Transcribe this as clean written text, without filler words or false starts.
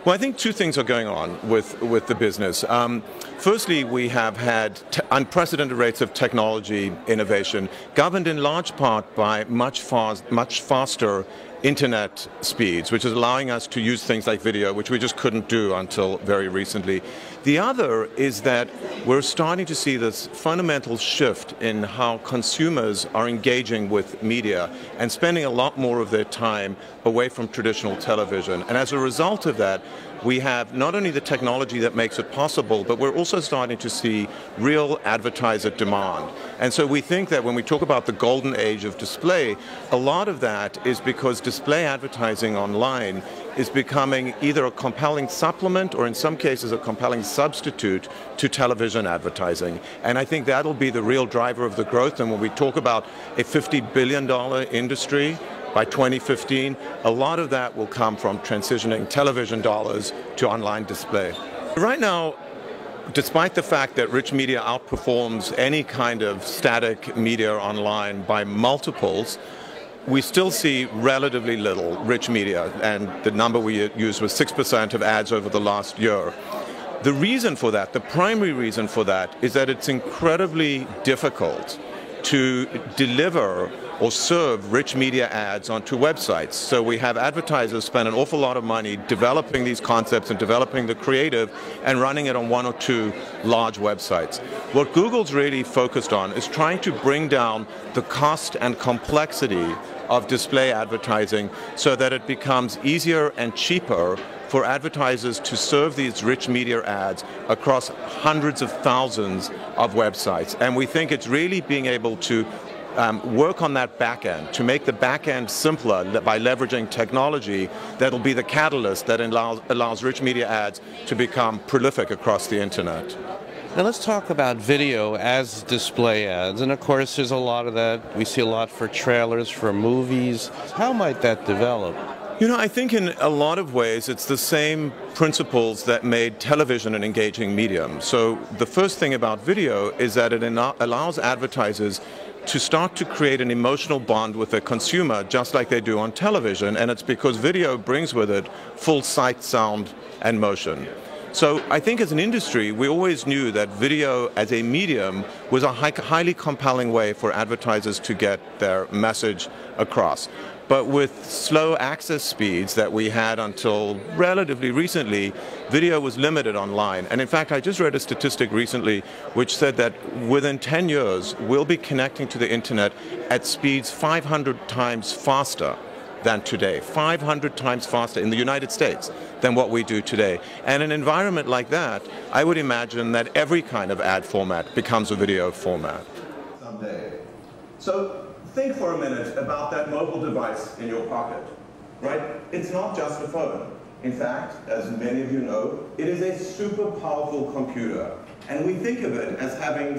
Well, I think two things are going on with the business. Firstly, we have had unprecedented rates of technology innovation, governed in large part by much faster internet speeds, which is allowing us to use things like video, which we just couldn't do until very recently. The other is that we're starting to see this fundamental shift in how consumers are engaging with media and spending a lot more of their time away from traditional television. And as a result of that, we have not only the technology that makes it possible, but we're also starting to see real advertiser demand. And so we think that when we talk about the golden age of display, a lot of that is because display advertising online is becoming either a compelling supplement or in some cases a compelling substitute to television advertising. And I think that'll be the real driver of the growth. And when we talk about a $50 billion industry, by 2015, a lot of that will come from transitioning television dollars to online display. Right now, despite the fact that rich media outperforms any kind of static media online by multiples, we still see relatively little rich media, and the number we used was 6% of ads over the last year. The reason for that, the primary reason for that, is that it's incredibly difficult to deliver or serve rich media ads onto websites. So we have advertisers spend an awful lot of money developing these concepts and developing the creative and running it on one or two large websites. What Google's really focused on is trying to bring down the cost and complexity of display advertising so that it becomes easier and cheaper for advertisers to serve these rich media ads across hundreds of thousands of websites. And we think it's really being able to work on that back end, to make the back end simpler by leveraging technology that'll be the catalyst that allows rich media ads to become prolific across the internet. Now let's talk about video as display ads, and of course there's a lot of that. We see a lot for trailers, for movies. How might that develop? You know, I think in a lot of ways it's the same principles that made television an engaging medium. So the first thing about video is that it allows advertisers to start to create an emotional bond with the consumer just like they do on television, and it's because video brings with it full sight, sound, and motion. So I think as an industry, we always knew that video as a medium was a highly compelling way for advertisers to get their message across. But with slow access speeds that we had until relatively recently, video was limited online. And in fact, I just read a statistic recently which said that within 10 years, we'll be connecting to the internet at speeds 500 times faster than today, 500 times faster in the United States than what we do today. And in an environment like that, I would imagine that every kind of ad format becomes a video format. Someday. So think for a minute about that mobile device in your pocket, right? It's not just a phone. In fact, as many of you know, it is a super powerful computer. And we think of it as having